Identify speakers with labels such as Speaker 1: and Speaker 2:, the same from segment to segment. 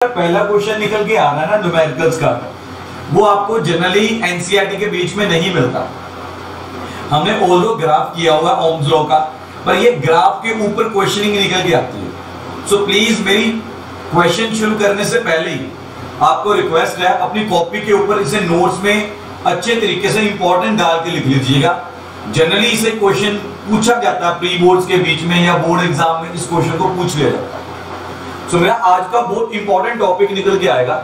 Speaker 1: पहला क्वेश्चन निकल के आ रहा है ना न्यूमेरिकल्स का, वो आपको जनरली एनसीईआरटी के बीच में नहीं मिलता। हमने ऑल्दो ग्राफ किया हुआ ओम्स लॉ का, पर ये ग्राफ के ऊपर क्वेश्चनिंग निकल के आती है। सो प्लीज मेरी क्वेश्चन शुरू करने से पहले ही आपको रिक्वेस्ट है, अपनी कॉपी के ऊपर इसे नोट्स में अच्छे तरीके से इंपॉर्टेंट डाल के लिख लीजिएगा। जनरली इसे क्वेश्चन पूछा जाता है प्री बोर्ड्स के बीच में या बोर्ड एग्जाम में, इस क्वेश्चन को पूछ लिया जाता है। सो मेरा आज का बहुत इंपॉर्टेंट टॉपिक निकल के आएगा,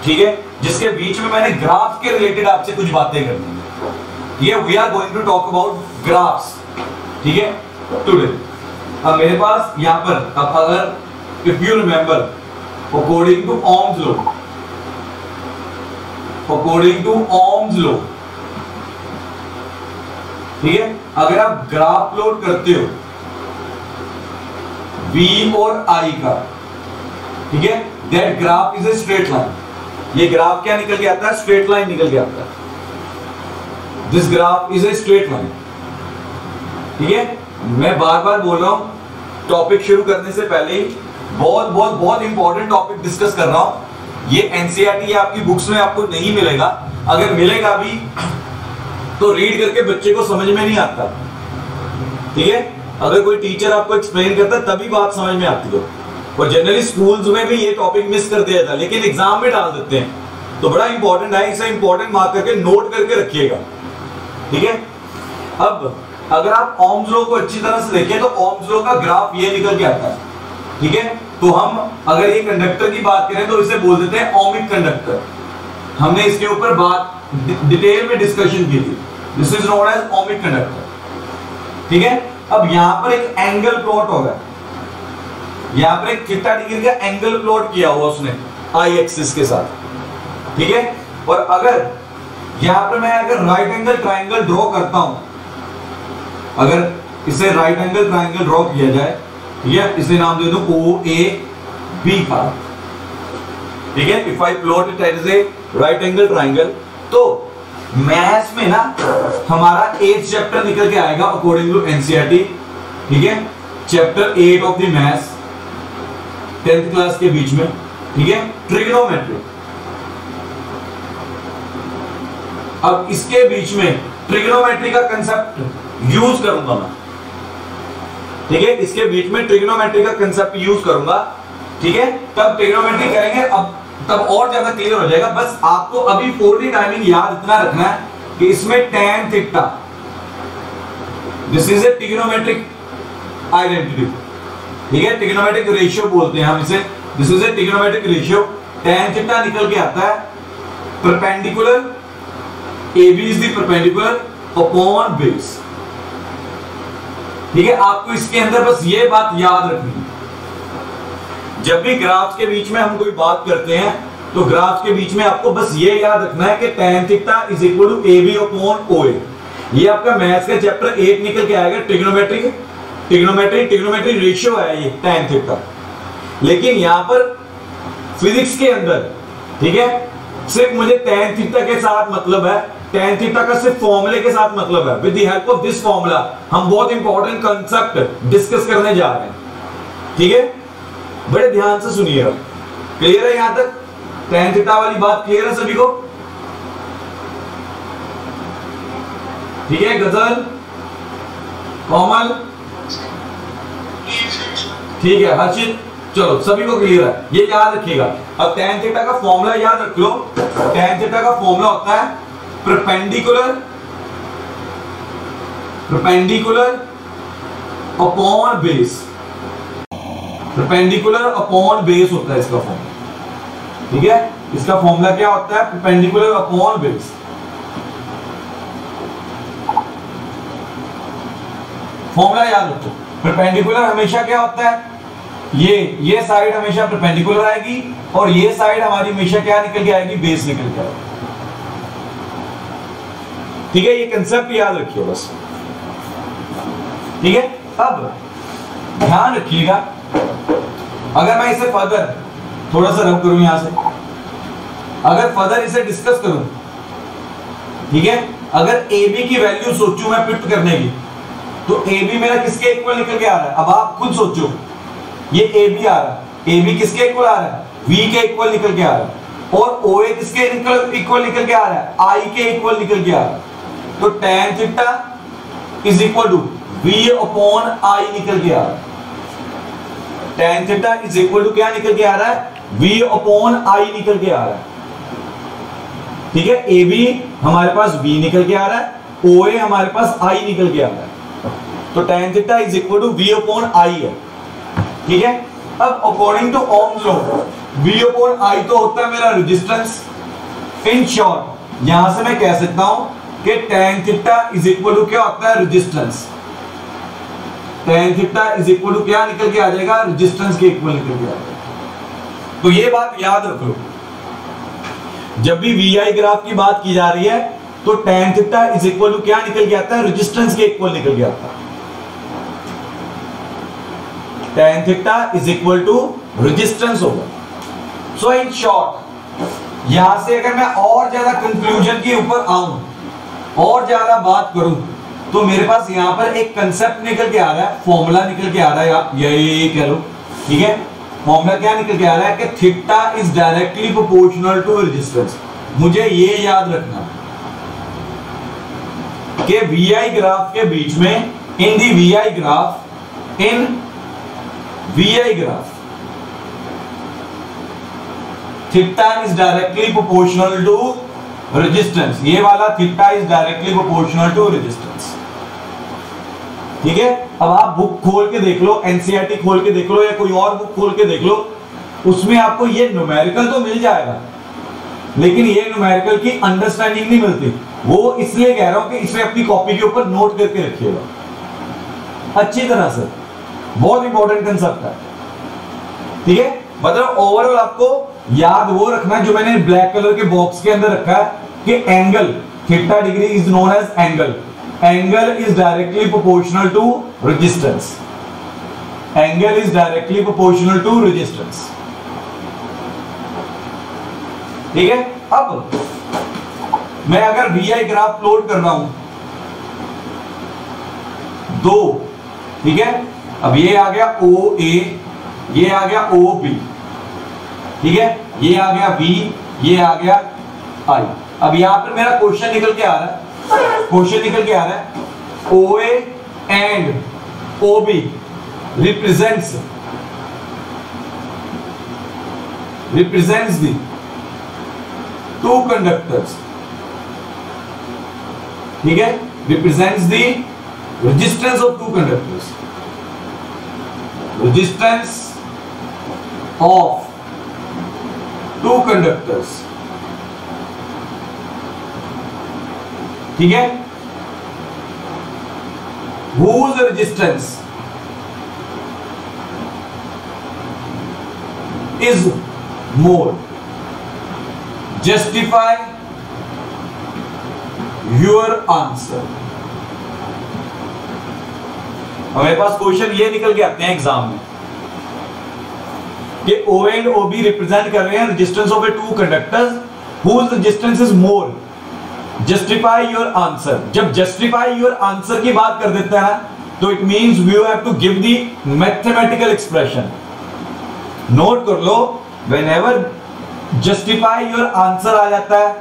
Speaker 1: ठीक है, जिसके बीच में मैंने ग्राफ के रिलेटेड आपसे कुछ बातें करनी है। ये we are going to talk about graphs, ठीक है, टुडे। अब मेरे पास यहां पर, अब अगर if you remember according to Ohm's law, according to Ohm's law, ठीक है, अगर आप ग्राफ प्लॉट करते हो V और I का, ठीक है, that graph is a straight line. ये ग्राफ क्या निकल के आता है? स्ट्रेट लाइन निकल के आता है। This graph is a straight line, ठीक है। मैं बार बार बोल रहा हूं, टॉपिक शुरू करने से पहले बहुत बहुत बहुत इंपॉर्टेंट टॉपिक डिस्कस कर रहा हूं। ये एनसीईआरटी या आपकी बुक्स में आपको नहीं मिलेगा, अगर मिलेगा भी तो रीड करके बच्चे को समझ में नहीं आता, ठीक है। अगर कोई टीचर आपको एक्सप्लेन करता है तभी बात समझ में आती है, और जनरली स्कूल्स में भी ये टॉपिक मिस कर दिया था, लेकिन एग्जाम में डाल देते हैं। तो बड़ा इंपॉर्टेंट है, इसे इंपॉर्टेंट मार्क करके नोट करके रखिएगा, ठीक है। अब अगर आप ओम्स लॉ को अच्छी तरह से देखें तो ओम्स लॉ का ग्राफ ये निकल के आता है, ठीक है। तो हम अगर ये कंडक्टर की बात करें तो इसे बोल देते हैं ओमिक कंडक्टर। हमने इसके ऊपर बात डिटेल में डिस्कशन की थी। This is known as ohmic conductor, ठीक है। अब यहां पर एक एंगल प्लॉट होगा, यहां पर एक थीटा डिग्री का एंगल प्लॉट किया हुआ उसने आई एक्सिस के साथ, ठीक है। और अगर यहां पर मैं अगर राइट एंगल ट्रायंगल ड्रॉ करता हूं, अगर इसे राइट एंगल ट्रायंगल ड्रॉ किया जाए, ठीक है, इसे नाम दे दूं OAB का, ठीक है। If I plot it as a right angle triangle, तो मैथ्स में ना हमारा 8th चैप्टर निकल के आएगा अकॉर्डिंग टू एनसीईआरटी, ठीक है, chapter 8 of the maths 10th class के बीच में, ठीक है, ट्रिग्नोमेट्री। अब इसके बीच में ट्रिग्नोमेट्री का कंसेप्ट यूज करूंगा मैं, ठीक है, इसके बीच में ट्रिग्नोमेट्री का कंसेप्ट यूज करूंगा, ठीक है। तब ट्रिग्नोमेट्री करेंगे, अब तब और ज्यादा क्लियर हो जाएगा। बस आपको अभी फॉर द टाइमिंग याद इतना रखना है कि इसमें tan theta, this is a trigonometric identity, ठीक है, ट्रिग्नोमेट्रिक रेशियो बोलते हैं हम इसे। This is a trigonometric ratio. tan theta निकल के आता है perpendicular, AB is the perpendicular upon base, ठीक है। आपको इसके अंदर बस ये बात याद रखनी है, जब भी ग्राफ के बीच में हम कोई बात करते हैं तो ग्राफ के बीच में आपको बस ये याद रखना है कि tan theta is equal to AB upon OA। ये आपका मैथ्स का चैप्टर 8 निकल के आएगा, ट्रिग्नोमेट्री रेशियो है ये tan थीटा। लेकिन यहां पर फिजिक्स के अंदर, ठीक है, सिर्फ मुझे tan थीटा के साथ मतलब है, tan थीटा का सिर्फ फॉर्मूले के साथ मतलब है। With the help of this formula हम बहुत इंपॉर्टेंट कांसेप्ट डिस्कस करने जा रहे हैं, ठीक है। बड़े ध्यान से सुनिएगा, क्लियर है यहां तक? tan थीटा वाली बात क्लियर है सभी को? ठीक है, गजल, कोमल, ठीक है, हर्षित, चलो सभी को क्लियर है, ये याद रखिएगा। अब tan थीटा का फॉर्मूला याद रख लो। tan थीटा का फॉर्मूला होता है perpendicular upon base, perpendicular upon base होता है इसका फॉर्मूला, ठीक है। इसका फॉर्मूला क्या होता है? Perpendicular upon base. फॉर्मूला याद रखो, परपेंडिकुलर हमेशा क्या होता है? ये साइड हमेशा परपेंडिकुलर आएगी और ये साइड हमारी हमेशा क्या निकल के आएगी? बेस निकल के आएगी, ठीक है। ये कंसेप्ट याद रखिए बस, ठीक है। अब ध्यान रखिएगा, अगर मैं इसे फर्दर थोड़ा सा रब करूं यहां से, अगर फर्दर इसे डिस्कस करूं, ठीक है, अगर AB की वैल्यू सोचूं मैं फिट करने की, तो AB मेरा किसके इक्वल निकल के आ रहा है? अब आप खुद सोचो, ये AB आ रहा है, AB किसके इक्वल आ रहा है? V के इक्वल निकल के आ रहा है और OA किसके इक्वल निकल के आ रहा है, I के इक्वल निकल के आ रहा है। तो tan theta is equal to V upon I निकल के आ रहा है। tan theta is equal to क्या निकल के आ रहा है, V अपॉन I निकल के आ रहा है। ठीक है, AB हमारे पास V निकल के आ रहा है, OA हमारे पास I निकल के आ रहा है। तो tan theta is equal to V upon I है। ठीक है, अब according to Ohm's law V upon I तो होता है मेरा रेजिस्टेंस। इन शॉर्ट यहां से मैं कह सकता हूं कि tan theta is equal to क्या होता है, resistance. tan theta is equal to क्या निकल के आ जाएगा, रेजिस्टेंस के इक्वल निकल के आ जाएगा। तो ये बात याद रखो, जब भी VI ग्राफ की बात की जा रही है तो tan theta is equal to क्या निकल के आता है, रेजिस्टेंस के इक्वल निकल के आता है। tan theta is equal to resistance होगा। सो इन शॉर्ट यहां से अगर मैं और ज्यादा कंक्लूजन के ऊपर आऊं और ज्यादा बात करूं तो मेरे पास यहां पर एक कंसेप्ट निकल के आ रहा है, फॉर्मूला निकल के आ रहा है, आप यही कह लो। ठीक है, फॉर्मूला क्या निकल के आ रहा है कि theta is directly proportional to resistance. मुझे ये याद रखना कि VI ग्राफ के बीच में in the VI graph theta is directly proportional to resistance. ये वाला theta is directly proportional to resistance. ठीक है, अब आप बुक खोल के देख लो, एनसीईआरटी खोल के देख लो या कोई और बुक खोल के देख लो, उसमें आपको ये न्यूमेरिकल तो मिल जाएगा लेकिन ये न्यूमेरिकल की अंडरस्टैंडिंग नहीं मिलती। वो इसलिए कह रहा हूं कि इसे अपनी कॉपी के ऊपर नोट करके रखिएगा अच्छी तरह से, बहुत इंपॉर्टेंट कंसेप्ट है। ठीक है, मतलब ओवरऑल आपको याद वो रखना है जो मैंने ब्लैक कलर के बॉक्स के अंदर रखा है कि angle theta degree is known as angle. Angle is directly proportional to resistance. Angle is directly proportional to resistance. ठीक है, अब मैं अगर VI ग्राफ प्लॉट कर रहा हूं दो, ठीक है, अब ये आ गया OA, ये आ गया OB, ठीक है, ये आ गया V, ये आ गया I। अब यहां पर मेरा क्वेश्चन निकल के आ रहा है, OA and OB represents the two conductors. ठीक है, represents the resistance of two conductors. Resistance of two conductors. ठीक है, whose resistance is more? Justify your answer। हमारे पास क्वेश्चन ये निकल के आते हैं एग्जाम में कि O एंड OB रिप्रेजेंट कर रहे हैं resistance of a two conductors whose resistance is more। Justify your answer. जब जस्टिफाई योर आंसर की बात कर देता है तो it means we have to give the mathematical expression. Note कर लो, व्हेनेवर जस्टिफाई योर आंसर आ जाता है,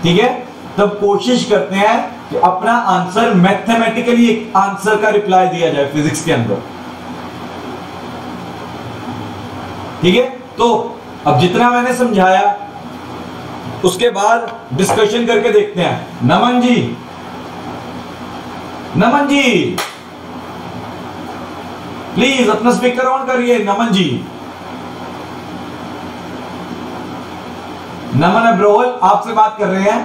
Speaker 1: ठीक है, तब कोशिश करते हैं कि अपना आंसर मैथमेटिकली एक आंसर का रिप्लाई दिया जाए फिजिक्स के अंदर। ठीक है, तो अब जितना मैंने समझाया उसके बाद डिस्कशन करके देखते हैं। नमन जी प्लीज अपना स्पीकर ऑन करिए। नमन जी, नमन अब्रोहल आपसे बात कर रहे हैं,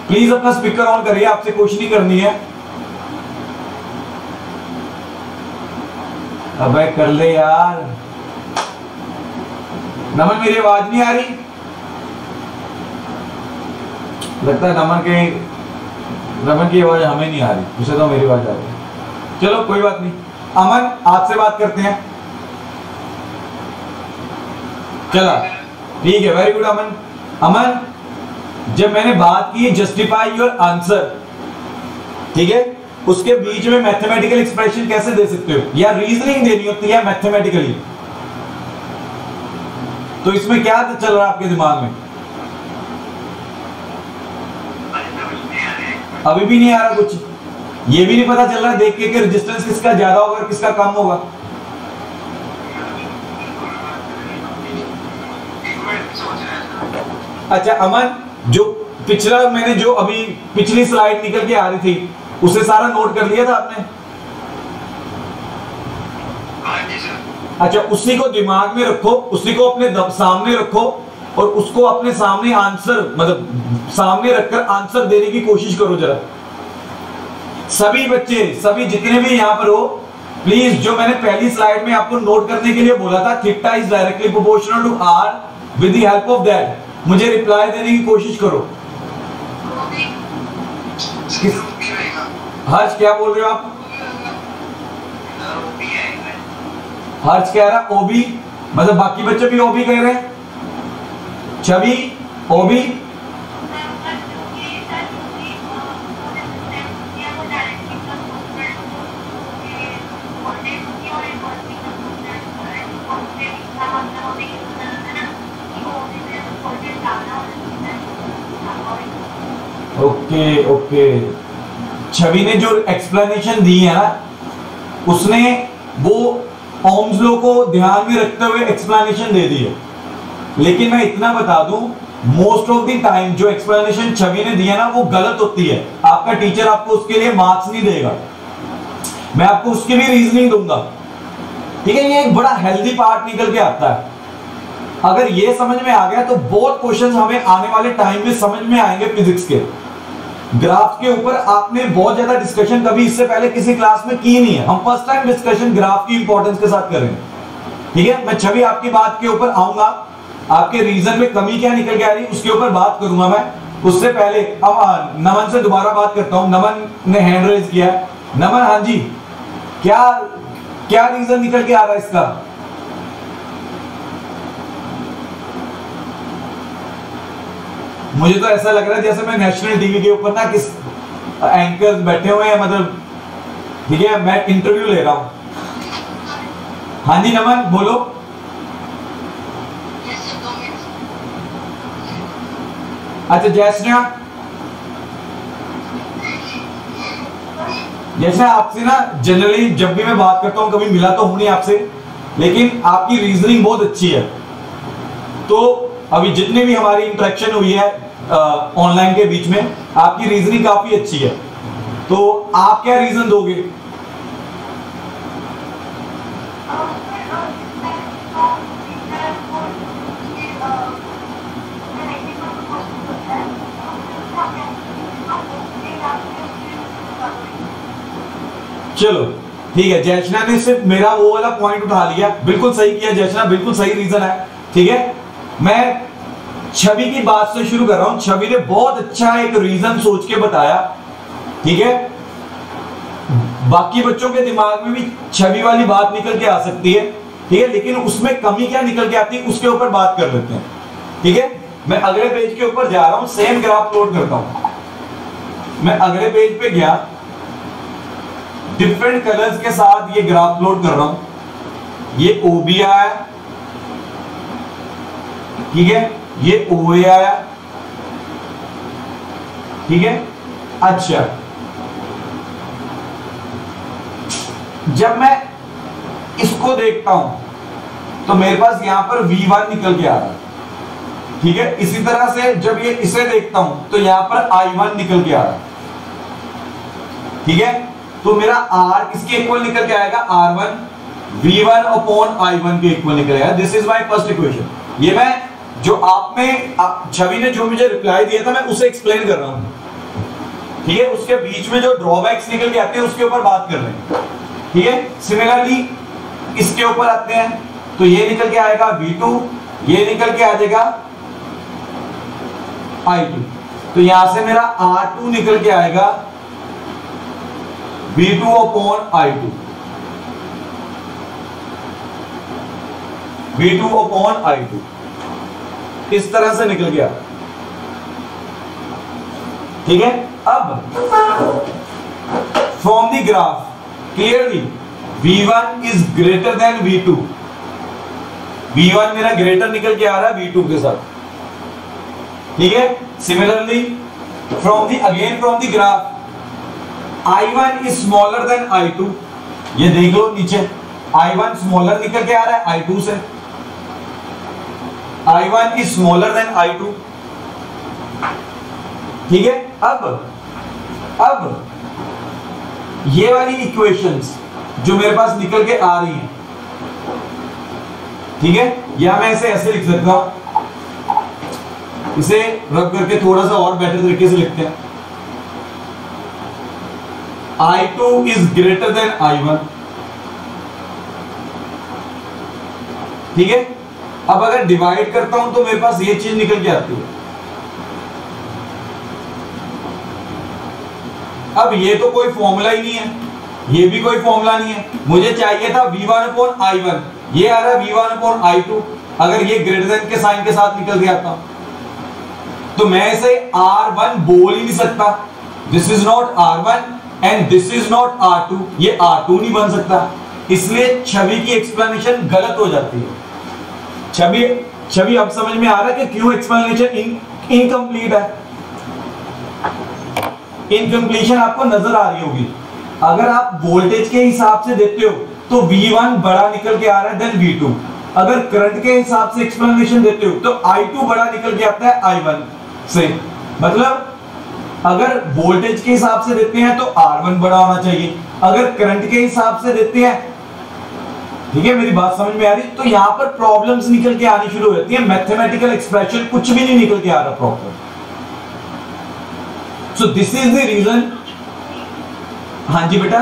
Speaker 1: प्लीज अपना स्पीकर ऑन करिए, आपसे क्वेश्चन करनी है। अबे कर ले यार। नमन मेरी आवाज नहीं आ रही? लगता है नमन की आवाज हमें नहीं आ रही, उसे तो मेरी आवाज आ रही है। चलो कोई बात नहीं, अमन आपसे बात करते हैं। चला ठीक है, वेरी गुड अमन। अमन, जब मैंने बात की जस्टिफाई योर आंसर, ठीक है, उसके बीच में मैथमेटिकल एक्सप्रेशन कैसे दे सकते हो या रीजनिंग देनी होती है मैथमेटिकली। तो इसमें क्या चल रहा है आपके दिमाग में? अभी भी नहीं आ रहा कुछ? ये भी नहीं पता चल रहा देख के कि रेजिस्टेंस किसका ज्यादा होगा और किसका कम होगा? अच्छा अमन, जो पिछला मैंने जो अभी पिछली स्लाइड निकल के आ रही थी उसे सारा नोट कर लिया था आपने? अच्छा, उसी को दिमाग में रखो, उसी को अपने सामने रखो और उसको अपने सामने आंसर मतलब सामने रखकर आंसर देने की कोशिश करो जरा। सभी बच्चे, सभी जितने भी यहां पर हो, प्लीज जो मैंने पहली स्लाइड में आपको नोट करने के लिए बोला था, theta is directly proportional to R, with the help of that मुझे रिप्लाई देने की कोशिश करो। हर्ष क्या बोल रहे हो आप? हर्ष कह रहा ओबी, मतलब बाकी बच्चे भी ओबी कह रहे हैं। छवि ओबी, ओके ओके। छवि ने जो एक्सप्लेनेशन दी है ना, उसने वो ओम्स लॉ को ध्यान में रखते हुए एक्सप्लेनेशन दे दी है। लेकिन मैं इतना बता दूं, मोस्ट ऑफ द टाइम जो एक्सप्लेनेशन छवि ने दिया ना वो गलत होती है। आपका टीचर आपको उसके लिए मार्क्स नहीं देगा, मैं आपको उसकी भी रीजनिंग दूंगा, ठीक है? ये एक बड़ा हेल्दी पार्ट निकल के आता है। अगर ये समझ में आ गया तो बहुत क्वेश्चंस हमें आने वाले टाइम में समझ में आएंगे फिजिक्स के। ग्राफ के ऊपर आपने बहुत ज्यादा डिस्कशन कभी इससे पहले किसी क्लास में की नहीं है, हम फर्स्ट टाइम डिस्कशन ग्राफ की इंपॉर्टेंस के साथ कर रहे हैं, ठीक है? मैं छवि आपकी बात के ऊपर आऊंगा, आपके रीजन में कमी क्या निकल के आ रही उसके ऊपर बात करूंगा मैं। उससे पहले अब नमन से दोबारा बात करता हूं। नमन ने हैंड रेज किया। नमन, हाँ जी, क्या क्या रीजन निकल के आ रहा है इसका? मुझे तो ऐसा लग रहा है जैसे मैं नेशनल टीवी के ऊपर ना किस एंकर्स बैठे हुए हैं, मतलब ठीक है, मैं इंटरव्यू ले रहा हूं। हाँ जी नमन बोलो। अच्छा जैसना, जैसे आपसे ना जनरली जब भी मैं बात करता हूं, कभी मिला तो हूं नहीं आपसे, लेकिन आपकी रीजनिंग बहुत अच्छी है। तो अभी जितनी भी हमारी इंटरेक्शन हुई है ऑनलाइन के बीच में, आपकी रीजनिंग काफी अच्छी है। तो आप क्या रीजन दोगे? चलो ठीक है, जैशना ने सिर्फ मेरा वो वाला पॉइंट उठा लिया, बिल्कुल सही किया जैशना, बिल्कुल सही रीजन है, ठीक है? मैं छवि की बात से शुरू कर रहा हूं। छवि ने बहुत अच्छा एक रीजन सोच के बताया, ठीक है? बाकी बच्चों के दिमाग में भी छवि वाली बात निकल के आ सकती है, ठीक है? लेकिन उसमें कमी क्या निकल के आती है उसके ऊपर बात कर लेते हैं, ठीक है? मैं अगले पेज के ऊपर जा रहा हूं, सेम ग्राफ प्लॉट करता हूं। मैं अगले पेज पे गया, डिफरेंट कलर्स के साथ ये ग्राफ प्लॉट कर रहा हूं। ये OB आया, ठीक है? ये OA आया, ठीक है? अच्छा, जब मैं इसको देखता हूं तो मेरे पास यहां पर V1 निकल के आ रहा है, ठीक है? इसी तरह से जब ये इसे देखता हूं तो यहां पर I1 निकल के आ रहा है, ठीक है? तो मेरा R किसके इक्वल निकल के आएगा? R1 V1 अपॉन I1 के इक्वल निकल आएगा। This is my first equation. ये मैं जो छवि ने जो मुझे रिप्लाई दिया था मैं उसे एक्सप्लेन कर रहा हूं, ठीक है? उसके बीच में जो ड्रॉबैक्स निकल के आते हैं उसके ऊपर बात कर रहे हैं, ठीक है? सिमिलरली इसके ऊपर आते हैं तो ये निकल के आएगा V2, ये निकल के आ जाएगा I2। तो यहां से मेरा R2 निकल के आएगा V2 upon I2, V2 upon I2 इस तरह से निकल गया, ठीक है? अब from the graph clearly V1 is greater then V2, V1 मेरा ग्रेटर निकल के आ रहा है V2 के साथ, ठीक है। Similarly from the graph I1 is smaller than I2, ये देख लो नीचे I1 स्मॉलर निकल के आ रहा है I2 से, I1 is smaller than I2, ठीक है। अब ये वाली इक्वेशंस जो मेरे पास निकल के आ रही हैं, ठीक है, या मैं इसे ऐसे लिख सकता हूं, इसे रब करके थोड़ा सा और बेटर तरीके से लिखते हैं। I2 is greater then I1, ठीक है। अब अगर डिवाइड करता हूं तो मेरे पास ये चीज निकल के आती है। अब ये तो कोई फॉर्मूला ही नहीं है, ये भी कोई फॉर्मूला नहीं है, मुझे चाहिए था V1 अपॉन I1, ये आ रहा है V1 अपॉन I2। अगर ये ग्रेटर देन के साइन के साथ निकल गया था तो मैं इसे R1 बोल ही नहीं सकता, this is not R1 and this is not R2, ये R2 नहीं बन सकता, इसलिए छवि की एक्सप्लेनेशन गलत हो जाती है। छवि अब समझ में आ रहा है कि क्यों एक्सप्लेनेशन इनकम्प्लीट है। इनकम्प्लीशन आपको नजर आ रही होगी। अगर आप वोल्टेज के हिसाब से देते हो तो V1 बड़ा निकल के आ रहा है देन V2, अगर करंट के हिसाब से एक्सप्लेनेशन देते हो तो I2 बड़ा निकल के आता है I1 से। मतलब अगर वोल्टेज के हिसाब से देते हैं तो R1 बड़ा होना चाहिए, अगर करंट के हिसाब से देते हैं, ठीक है, मेरी बात समझ में आ रही। तो यहां पर प्रॉब्लम्स निकल के आनी शुरू हो जाती है, मैथमेटिकल एक्सप्रेशन कुछ भी नहीं निकल के आ रहा problem. So this is the reason. हाँ जी बेटा,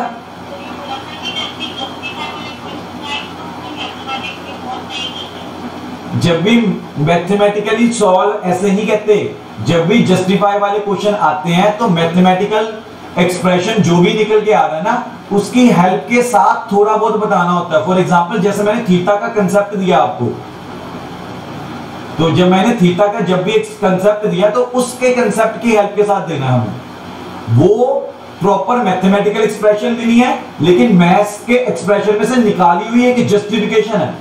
Speaker 1: जब भी मैथमेटिकली सॉल्व ऐसे ही कहते, जब भी जस्टिफाई वाले क्वेश्चन आते हैं तो मैथमेटिकल एक्सप्रेशन जो भी निकल के आ रहा है ना, उसकी हेल्प के साथ थोड़ा बहुत बताना होता है। फॉर एग्जांपल जैसे मैंने थीटा का कंसेप्ट दिया आपको, तो जब मैंने थीटा का जब भी एक कंसेप्ट दिया तो उसके कंसेप्ट की हेल्प के साथ देना है हमें। वो प्रॉपर मैथमेटिकल एक्सप्रेशन भी नहीं है, लेकिन मैथ्स के एक्सप्रेशन में से निकाली हुई एक जस्टिफिकेशन है,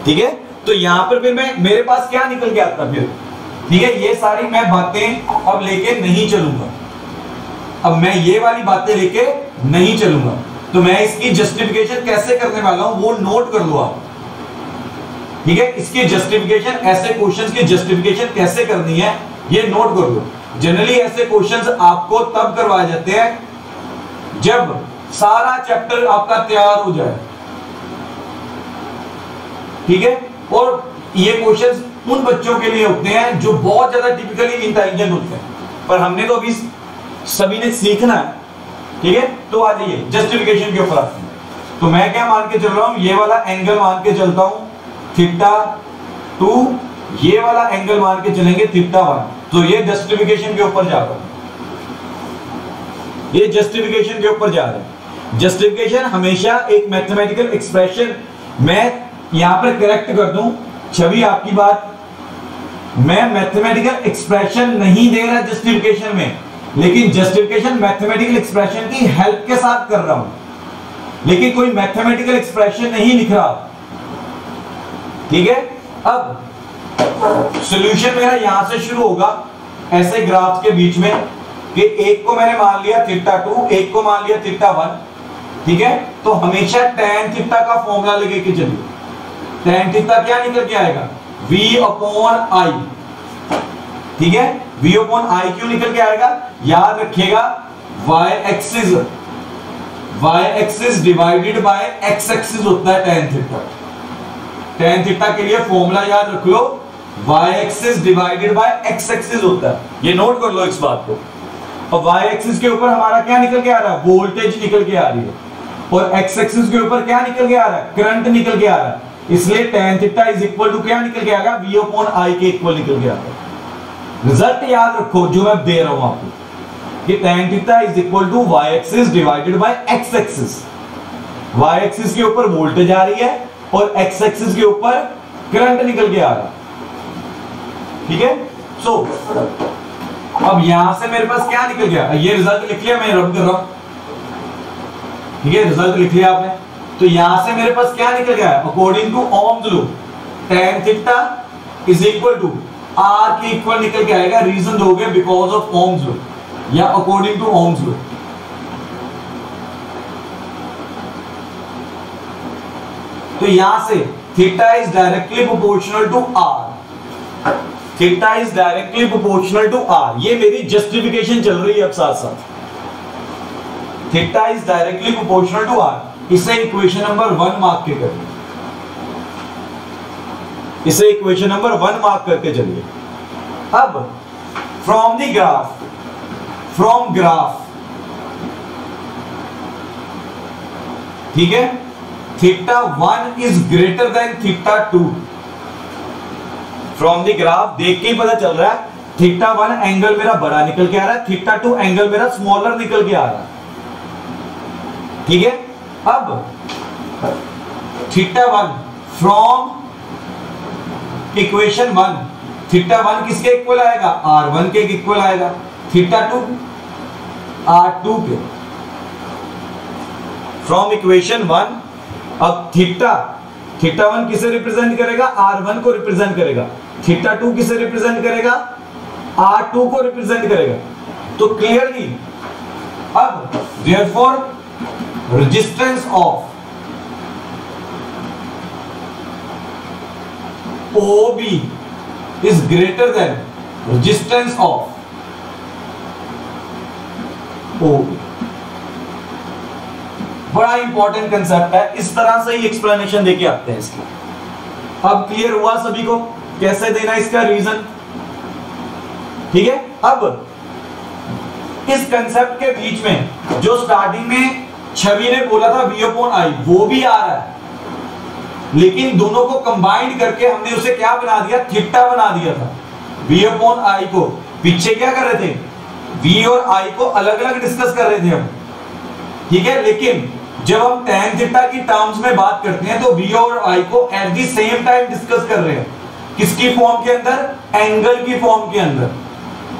Speaker 1: ठीक है। तो यहां पर फिर मेरे पास क्या निकल के आता फिर, ठीक है, ये सारी मैं बातें अब लेके नहीं चलूंगा, अब मैं ये वाली बातें लेके नहीं चलूंगा। तो मैं इसकी जस्टिफिकेशन कैसे करने वाला हूं वो नोट कर लो आप, ठीक है। इसकी जस्टिफिकेशन, ऐसे क्वेश्चंस की जस्टिफिकेशन कैसे करनी है ये नोट कर लो। जनरली ऐसे क्वेश्चंस आपको तब करवाए जाते हैं जब सारा चैप्टर आपका तैयार हो जाए, ठीक है। और ये क्वेश्चंस उन बच्चों के लिए होते हैं जो बहुत ज्यादा टिपिकली इंटेलिजेंट होते हैं, पर हमने तो अभी सभी ने सीखना है, ठीक है। तो आ जाइए जस्टिफिकेशन के ऊपर आते हैं। तो मैं क्या मान के चल रहा हूं, ये वाला एंगल मान के चलता हूं थीटा 2, ये वाला एंगल मान के चलेंगे थीटा 1। तो ये जस्टिफिकेशन के ऊपर जा रहा हूं, ये जस्टिफिकेशन के ऊपर जा रहा है। जस्टिफिकेशन हमेशा एक मैथमेटिकल एक्सप्रेशन, मैं यहां पर करेक्ट कर दूं छवि आपकी बात, मैं मैथमेटिकल एक्सप्रेशन नहीं दे रहा जस्टिफिकेशन में, लेकिन जस्टिफिकेशन मैथमेटिकल एक्सप्रेशन की हेल्प के साथ कर रहा हूं, लेकिन कोई मैथमेटिकल एक्सप्रेशन नहीं लिख रहा, ठीक है। अब सॉल्यूशन मेरा यहां से शुरू होगा, ऐसे ग्राफ के बीच में कि एक को मैंने मान लिया थीटा 2, एक को मान लिया थीटा 1, ठीक है। तो हमेशा tan थीटा का फॉर्मूला लेके के चलिए। tan थीटा क्या निकल के आएगा, v अपॉन i, ठीक है। v अपॉन i क्यों निकल के आएगा, याद रखिएगा y axis divided by x axis होता है tan थीटा। tan थीटा के लिए फॉर्मूला याद रख लो, y axis divided by x axis होता है, ये नोट कर लो इस बात को। और y एक्सिस के ऊपर हमारा क्या निकल के आ रहा है, वोल्टेज निकल के आ रही है, और x एक्सिस के ऊपर क्या निकल के आ रहा है, करंट निकल के आ रहा है। इसलिए tan theta is equal to क्या निकल के आएगा, v अपॉन i के इक्वल निकल के आता है। रिजल्ट याद रखो जो मैं दे रहा हूं आपको, कि tan theta is equal to y axis divided by x axis. y axis के ऊपर वोल्टेज आ रही है और x एक्सिस के ऊपर करंट निकल के आ रहा है, ठीक है। सो अब यहां से मेरे पास क्या निकल गया, ये रिजल्ट लिख लिया मैं, रब कर रहा हूं, ठीक है, रिजल्ट लिख लिया आपने। तो यहां से मेरे पास क्या निकल गया, according to Ohm's law tan theta is equal to r के इक्वल निकल के आएगा। रीजन दोगे बिकॉज ऑफ ओम्स लॉ या अकॉर्डिंग टू ओम्स लॉ। तो यहां से theta is directly proportional to r, theta is directly proportional to r। ये मेरी जस्टिफिकेशन चल रही है अब साथ साथ, theta is directly proportional to r। इसे इक्वेशन नंबर 1 मार्क के करिए, इसे इक्वेशन नंबर 1 मार्क करके चलिए। अब from the graph, from graph, ठीक है, theta 1 is greater than theta 2। From the graph देख के ही पता चल रहा है थीटा 1 एंगल मेरा बड़ा निकल के आ रहा है, थीटा 2 एंगल मेरा स्मॉलर निकल के आ रहा है, ठीक है। अब थीटा 1 फ्रॉम इक्वेशन 1, थीटा 1 किसके इक्वल आएगा, r1 के इक्वल आएगा, थीटा 2 r2 के। फ्रॉम इक्वेशन 1 अब थीटा 1 किसे रिप्रेजेंट करेगा, r1 को रिप्रेजेंट करेगा, थीटा 2 किसे रिप्रेजेंट करेगा, r2 को रिप्रेजेंट करेगा। तो क्लियरली अब therefore resistance of OB is greater than resistance of OB। बड़ा इंपॉर्टेंट कंसेप्ट है, इस तरह से ही एक्सप्लेनेशन देके आते हैं इसके। अब क्लियर हुआ सभी को कैसे देना इसका रीजन, ठीक है। अब इस कंसेप्ट के बीच में जो स्टार्टिंग में छवि ने बोला था V/I वो भी आ रहा है, लेकिन दोनों को कंबाइंड करके हमने उसे क्या बना दिया, थीटा बना दिया था। V/I को पीछे क्या कर रहे थे, V और I को अलग अलग डिस्कस कर रहे थे हम, ठीक है। लेकिन जब हम tan थीटा की टर्म्स में बात करते हैं तो V और I को at the same time discuss कर रहे हैं। किसकी फॉर्म के अंदर, एंगल की फॉर्म के अंदर।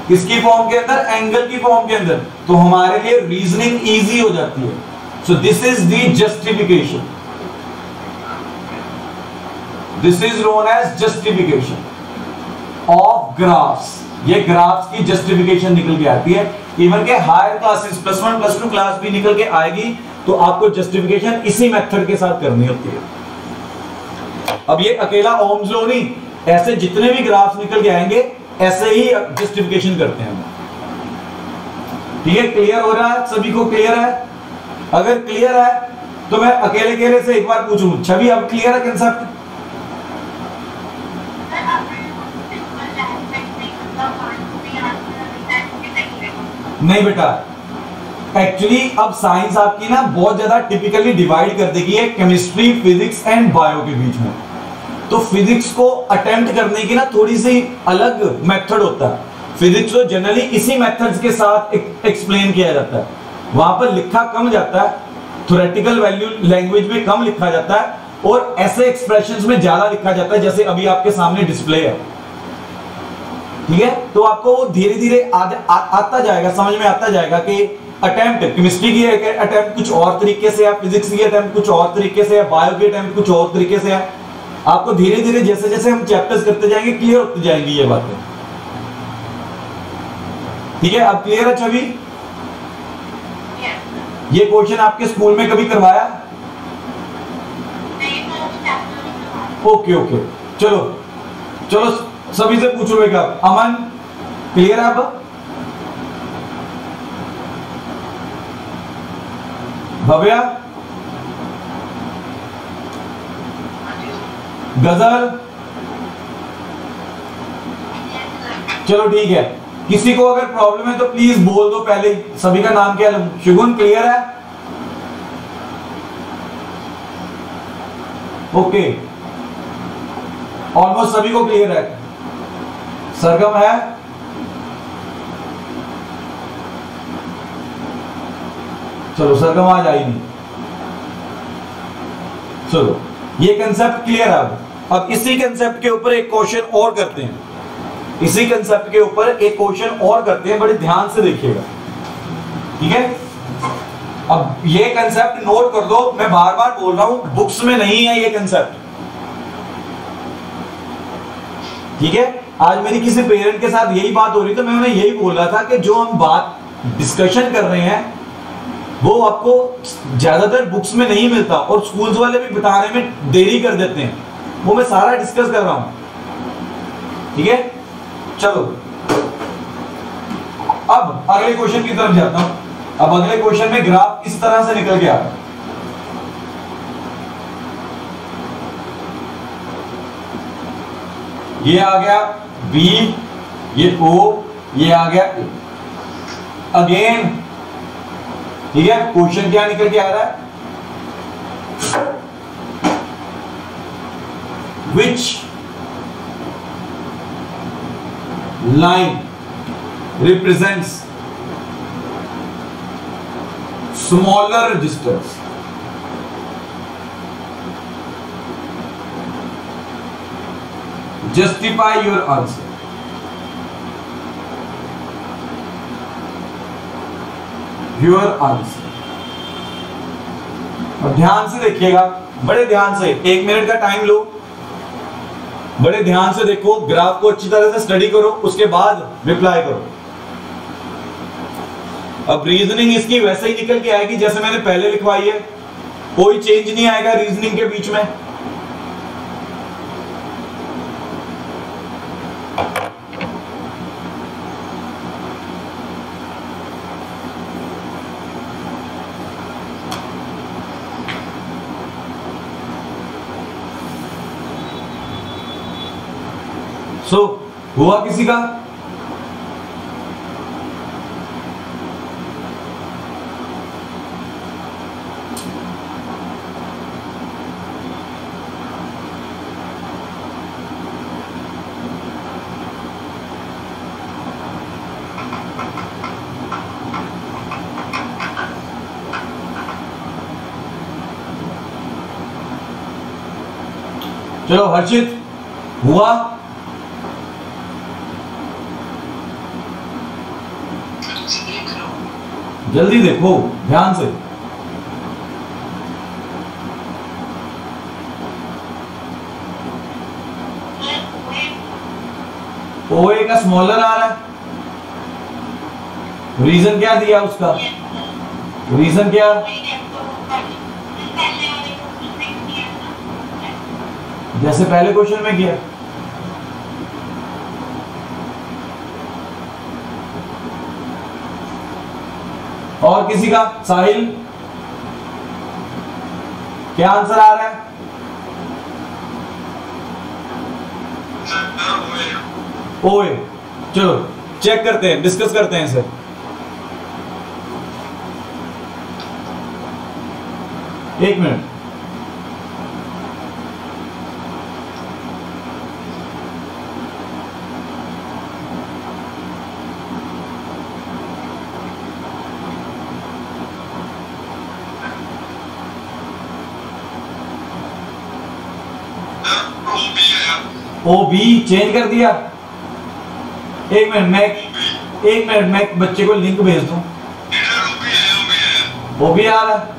Speaker 1: किसकी फॉर्म के अंदर, एंगल की फॉर्म के अंदर। तो हमारे लिए रीजनिंग इजी हो जाती है। So this is the justification, this is known as justification of graphs. ये ग्राफ्स की जस्टिफिकेशन निकल के आती है। इवन के हायर क्लासेस +1 +2 क्लास भी निकल के आएगी, तो आपको जस्टिफिकेशन इसी मेथड के साथ करनी होती है। अब ये अकेला ओम्स लॉ नहीं, ऐसे जितने भी ग्राफ्स निकल के आएंगे ऐसे ही जस्टिफिकेशन करते हैं। ठीक है, क्लियर हो रहा है सभी को? क्लियर है? अगर क्लियर है तो मैं अकेले अकेले से एक बार पूछूं, छवि अब क्लियर है कंसेप्ट? नहीं बेटा, एक्चुअली अब साइंस आपकी ना बहुत ज्यादा टिपिकली डिवाइड कर देगी है केमिस्ट्री, फिजिक्स एंड बायो के बीच में। तो फिजिक्स को अटेम्प्ट करने की ना थोड़ी सी अलग मेथड होता है। फिजिक्स को जनरली इसी मेथड्स के साथ एक्सप्लेन किया जाता है। वहां पर लिखा कम जाता है, थ्योरेटिकल वैल्यू लैंग्वेज में कम लिखा जाता है और ऐसे एक्सप्रेशंस में ज्यादा लिखा जाता है, जैसे अभी आपके सामने डिस्प्ले है। ठीक है, तो आपको वो धीरे धीरे आता जाएगा, समझ में आता जाएगा कि अटेम्प्ट केमिस्ट्री की अटेम्प्ट कुछ और तरीके से है, फिजिक्स की अटेम्प्ट कुछ और तरीके से है, बायो की अटेम्प्ट कुछ और तरीके से है। आपको धीरे धीरे जैसे जैसे हम चैप्टर्स करते जाएंगे क्लियर होती जाएंगी ये बातें। ठीक है, अब क्लियर है छवि? ये क्वेश्चन आपके स्कूल में कभी करवाया? ओके ओके, चलो चलो सभी से पूछ लो एक। अमन क्लियर है? अब भव्या, गजल, चलो ठीक है। किसी को अगर प्रॉब्लम है तो प्लीज बोल दो पहले। सभी का नाम क्या है? शुगुन क्लियर है? ओके, ऑलमोस्ट सभी को क्लियर है। सरगम है? चलो सरगम आज आई नहीं। चलो ये कंसेप्ट क्लियर है। अब इसी कंसेप्ट के ऊपर एक क्वेश्चन और करते हैं। इसी कंसेप्ट के ऊपर एक क्वेश्चन और करते हैं, बड़े ध्यान से देखिएगा। ठीक है, अब ये कंसेप्ट नोट कर दो, मैं बार बार बोल रहा हूं, बुक्स में नहीं है ये कंसेप्ट, ठीक है। आज मेरी किसी पेरेंट के साथ यही बात हो रही, तो मैं उन्हें यही बोल रहा था कि जो हम बात डिस्कशन कर रहे हैं वो आपको ज्यादातर बुक्स में नहीं मिलता, और स्कूल्स वाले भी बताने में देरी कर देते हैं, वो मैं सारा डिस्कस कर रहा हूं, ठीक है। चलो अब अगले क्वेश्चन की तरफ जाता हूं। अब अगले क्वेश्चन में ग्राफ इस तरह से निकल के आ रहा है, ये आ गया B, ये O, ये आ गया A। अगेन ठीक है, क्वेश्चन क्या निकल के आ रहा है, which line represents smaller distance. Justify your answer. Your answer. और ध्यान से देखिएगा, बड़े ध्यान से, 1 मिनट का टाइम लो, बड़े ध्यान से देखो, ग्राफ को अच्छी तरह से स्टडी करो, उसके बाद रिप्लाई करो। अब रीजनिंग इसकी वैसे ही निकल के आएगी जैसे मैंने पहले लिखवाई है, कोई चेंज नहीं आएगा रीजनिंग के बीच में। हुआ किसी का? चलो हर्षित, हुआ? जल्दी देखो ध्यान से। ओए का स्मॉलर आ रहा है, रीजन क्या दिया उसका? रीजन क्या? जैसे पहले क्वेश्चन में किया। और किसी का? साहिल, क्या आंसर आ रहा है? ओए। चलो चेक करते हैं, डिस्कस करते हैं इसे। एक मिनट। ओ बी चेंज कर दिया। एक मिनट मैं बच्चे को लिंक भेज दूं। वो भी आ रहा है।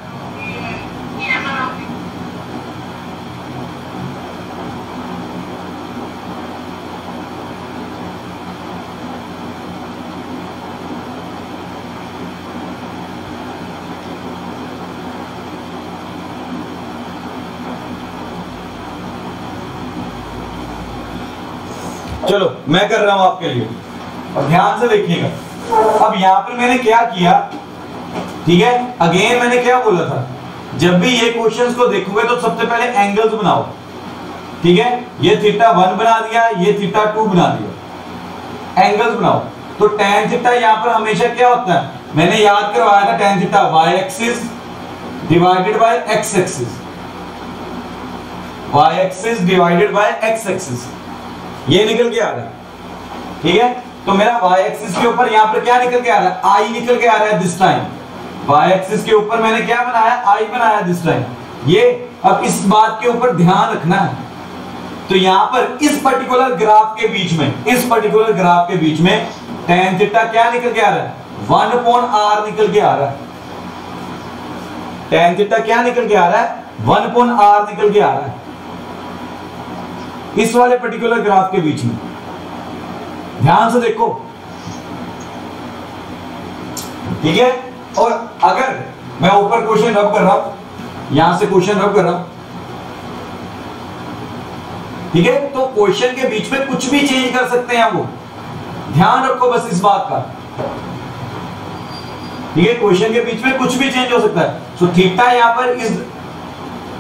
Speaker 1: चलो मैं कर रहा हूं आपके लिए, और ध्यान से देखिएगा। अब यहां पर मैंने क्या किया, ठीक है, अगेन मैंने क्या बोला था, जब भी ये क्वेश्चंस को देखोगे तो सबसे पहले एंगल्स बनाओ, ठीक है। ये θ1 बना दिया, ये θ2 बना दिया, एंगल्स बनाओ। तो tan थीटा यहां पर हमेशा क्या होता है, मैंने याद करवाया था, tan theta y axis divided by x axis, y axis divided by x axis, ये निकल के आ रहा है, ठीक है। तो मेरा y एक्सिस के ऊपर यहां पर क्या निकल के आ रहा है, I निकल के आ रहा है दिस टाइम। y एक्सिस के ऊपर मैंने क्या बनाया, I बनाया दिस टाइम। ये अब इस बात के ऊपर ध्यान रखना है। तो यहां पर इस पर्टिकुलर ग्राफ के बीच में tan थीटा क्या निकल के आ रहा है, 1/r निकल के आ रहा है। tan थीटा क्या निकल के आ रहा है, 1/r निकल के आ रहा है इस वाले पर्टिकुलर ग्राफ के बीच में। ध्यान से देखो, ठीक है। और अगर मैं ऊपर क्वेश्चन रब कर रहा हूं, यहां से क्वेश्चन रब कर रहा हूं, ठीक है, तो क्वेश्चन के बीच में कुछ भी चेंज कर सकते हैं वो, ध्यान रखो बस इस बात का, ठीक है। क्वेश्चन के बीच में कुछ भी चेंज हो सकता है। सो थीटा यहां पर is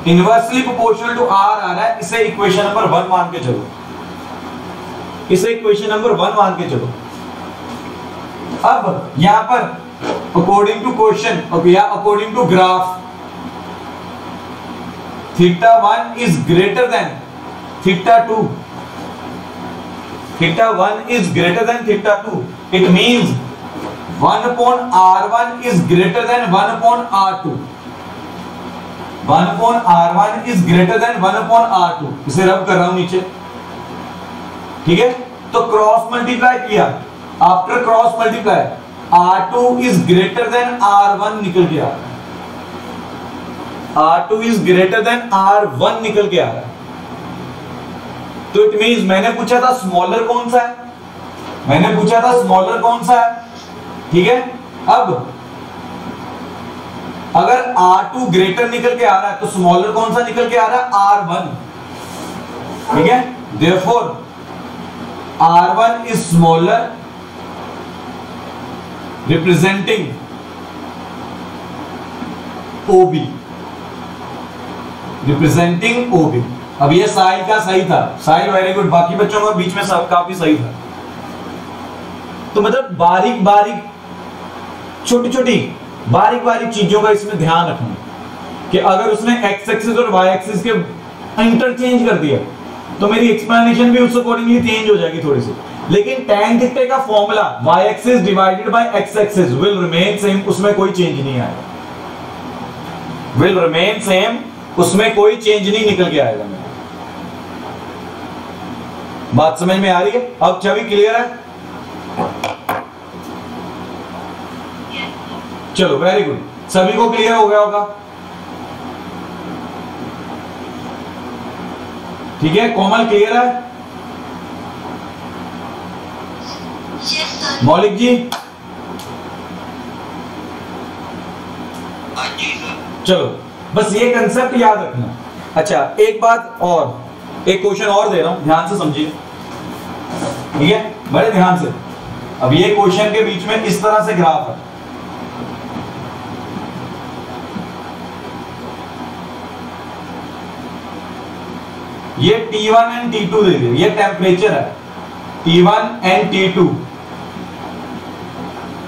Speaker 1: inversely proportional to R आ रहा है, इसे इक्वेशन नंबर 1 मान के चलो, इसे इक्वेशन नंबर 1 मान के चलो। अब यहां पर अकॉर्डिंग टू क्वेश्चन या according to graph, theta 1 is greater than theta 2, theta 1 is greater than theta 2, it means 1/r1 is greater than 1/r2, 1/r1 is greater than 1/r2। इसे रब कर रहा हूं नीचे, ठीक है। तो क्रॉस मल्टीप्लाई किया, after cross multiply r2 is greater than r1 निकल के आ रहा है, r2 is greater than r1 निकल के आ रहा है। तो इट मींस मैंने पूछा था स्मॉलर कौन सा है, मैंने पूछा था स्मॉलर कौन सा है, ठीक है। अब अगर R2 ग्रेटर निकल के आ रहा है तो स्मॉलर कौन सा निकल के आ रहा है, R1, ठीक है। Therefore R1 is smaller representing OB, representing OB। अब ये साहिल का सही था, साहिल वेरी गुड, बाकी बच्चों का बीच में सब काफी सही था। तो मतलब बारीक बारीक छोटी छोटी बारीक बारीक चीजों का इसमें ध्यान रखना कि अगर उसने एक्स एक्सिस और वाई एक्सिस के इंटरचेंज कर दिया तो मेरी एक्सप्लेनेशन भी उस अकॉर्डिंगली चेंज हो जाएगी थोड़ी सी। लेकिन tan थीटा का formula Y axis divided by X axis will remain same, उसमें कोई चेंज नहीं आएगा, विल रिमेन सेम, उसमें कोई चेंज नहीं निकल के आएगा। बात समझ में आ रही है? अब छवि क्लियर है? चलो वेरी गुड, सभी को क्लियर हो गया होगा, ठीक है। कोमल क्लियर है? मौलिक जी? चलो बस ये कंसेप्ट याद रखना। अच्छा एक बात और, एक क्वेश्चन और दे रहा हूं, ध्यान से समझिए, ठीक है, बड़े ध्यान से। अब ये क्वेश्चन के बीच में इस तरह से ग्राफ है, ये T1 एंड T2 दे दिया, ये टेम्परेचर है, T1 and T2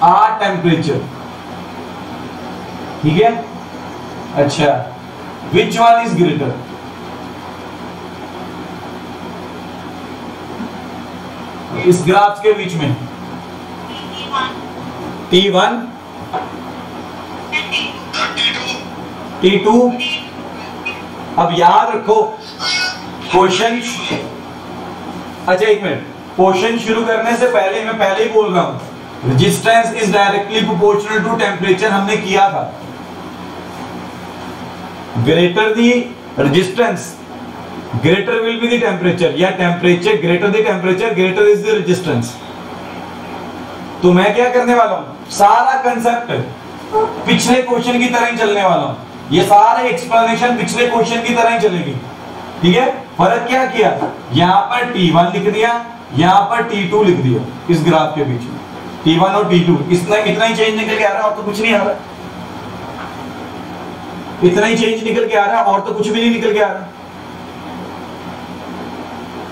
Speaker 1: are temperature, ठीक है। अच्छा विच वन इज ग्रेटर, इस ग्राफ के बीच में T1 T2। अब याद रखो क्वेश्चन, अच्छा एक मिनट, क्वेश्चन शुरू करने से पहले मैं पहले ही बोल रहा हूं, resistance is directly proportional to temperature, हमने किया था। Greater the resistance greater will be the temperature, या temperature greater the temperature greater is the resistance. तो मैं क्या करने वाला हूं, सारा कंसेप्ट पिछले क्वेश्चन की तरह ही चलने वाला हूं, ये सारे एक्सप्लेनेशन पिछले क्वेश्चन की तरह ही चलेगी, ठीक है। फर्क क्या किया, यहां पर T1 लिख दिया, यहां पर T2 लिख दिया, इस ग्राफ के बीच में T1 और T2, इतना ही चेंज निकल के आ रहा है और तो कुछ नहीं आ रहा, इतना ही चेंज निकल के आ रहा है और तो कुछ भी नहीं निकल के आ रहा।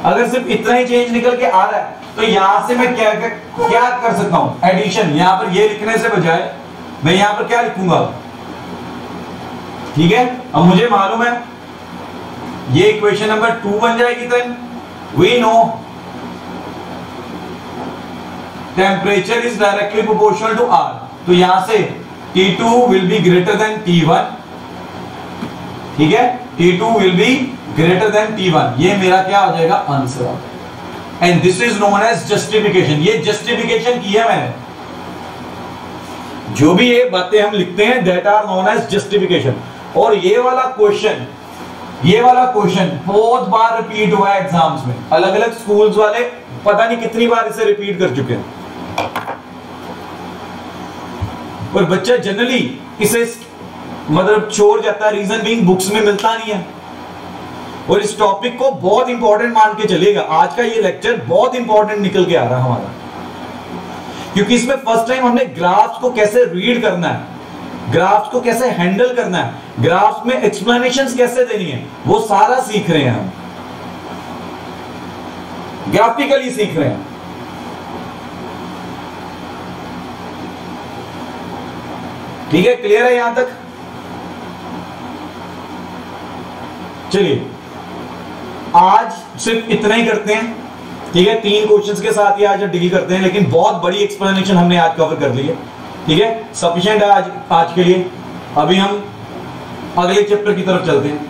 Speaker 1: अगर सिर्फ इतना ही चेंज निकल के आ रहा है तो यहां से मैं क्या कर सकता हूं, एडिशन। यहां पर ये लिखने से बजाय मैं यहां पर क्या लिखूंगा, ठीक है। अब मुझे मालूम है ये इक्वेशन नंबर 2 बन जाएगी, then we know temperature is directly proportional to R, तो यहां से T2 will be greater than T1, ठीक है, T2 will be greater than T1, ये मेरा क्या हो जाएगा, answer. And this is known as justification, ये जस्टिफिकेशन की है मैंने, जो भी ये बातें हम लिखते हैं that are known as justification. और ये वाला क्वेश्चन बहुत बार रिपीट हुआ है एग्जाम्स में, अलग अलग स्कूल्स वाले पता नहीं कितनी बार इसे रिपीट कर चुके हैं, और बच्चा जनरली इसे मतलब छोड़ जाता है, रीजन बीइंग बुक्स में मिलता नहीं है। और इस टॉपिक को बहुत इंपॉर्टेंट मान के चलेगा, आज का ये लेक्चर बहुत इंपॉर्टेंट निकल के आ रहा है हमारा, क्योंकि इसमें फर्स्ट टाइम हमने ग्राफ्स को कैसे रीड करना है, ग्राफ्स को कैसे हैंडल करना है, ग्राफ्स में एक्सप्लेनेशंस कैसे देनी है, वो सारा सीख रहे हैं हम, ग्राफिकली सीख रहे हैं। ठीक है, क्लियर है यहां तक? चलिए आज सिर्फ इतना ही करते हैं, ठीक है। 3 क्वेश्चंस के साथ ही आज डील करते हैं, लेकिन बहुत बड़ी एक्सप्लेनेशन हमने आज कवर कर ली है, ठीक है, सफिशिएंट है आज के लिए। अभी हम अगले चैप्टर की तरफ चलते हैं।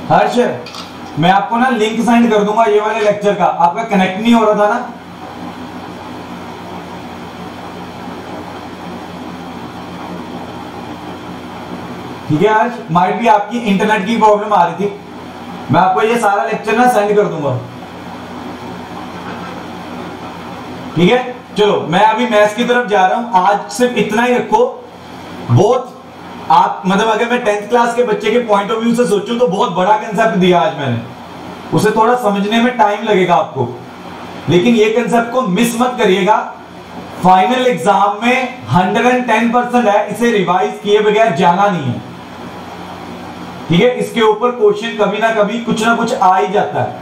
Speaker 1: हर्ष, मैं आपको ना लिंक सेंड कर दूंगा ये वाले लेक्चर का, आपका कनेक्ट नहीं हो रहा था ना? ठीक है हर्ष, माइट भी आपकी इंटरनेट की प्रॉब्लम आ रही थी, मैं आपको ये सारा लेक्चर ना सेंड कर दूंगा, ठीक है। चलो मैं अभी मैथ्स की तरफ जा रहा हूं, आज सिर्फ इतना ही रखो। बहुत आप मतलब अगर मैं 10th क्लास के बच्चे के पॉइंट ऑफ व्यू से सोचूं तो बहुत बड़ा कंसेप्ट दिया आज मैंने, उसे थोड़ा समझने में टाइम लगेगा आपको, लेकिन ये कंसेप्ट को मिस मत करिएगा। फाइनल एग्जाम में 110% है, इसे रिवाइज किए बगैर जाना नहीं है, ठीक है। इसके ऊपर क्वेश्चन कभी ना कभी कुछ ना कुछ आ ही जाता है।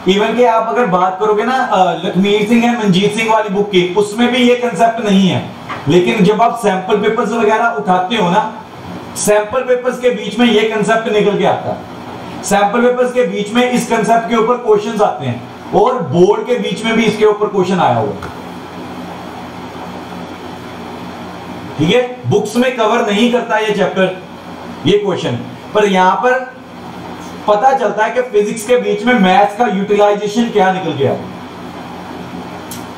Speaker 1: इवन कि आप अगर बात करोगे ना लखमीर सिंह एंड मंजीत सिंह वाली बुक की, उसमें भी ये कंसेप्ट नहीं है, लेकिन जब आप सैंपल पेपर्स वगैरह उठाते हो ना, सैंपल पेपर्स के बीच में ये कंसेप्ट निकल के आता है, सैंपल पेपर्स के बीच में इस कंसेप्ट के ऊपर क्वेश्चंस आते हैं, और बोर्ड के बीच में भी इसके ऊपर क्वेश्चन आया हुआ, ठीक है। बुक्स में कवर नहीं करता ये चैप्टर, ये क्वेश्चन, पर यहां पर पता चलता है कि फिजिक्स के बीच में मैथ्स का यूटिलाइजेशन क्या निकल गया,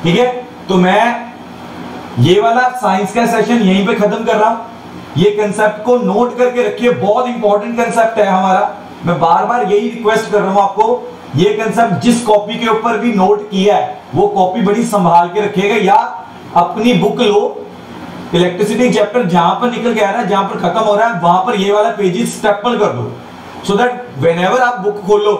Speaker 1: ठीक है। तो मैं ये वाला साइंस का सेशन यहीं पे खत्म कर रहा हूं। ये कंसेप्ट को नोट करके रखिए, बहुत इंपॉर्टेंट कंसेप्ट है हमारा, मैं बार बार यही रिक्वेस्ट कर रहा हूं आपको, ये कंसेप्ट जिस कॉपी के ऊपर भी नोट किया है वो कॉपी बड़ी संभाल के रखिएगा, या अपनी बुक लो, इलेक्ट्रिसिटी चैप्टर जहां पर निकल के आ रहा है, जहां पर खत्म हो रहा है, वहां पर ये वाला पेजेस स्टेपल कर दो, सो दैट व्हेनेवर आप बुक खोलो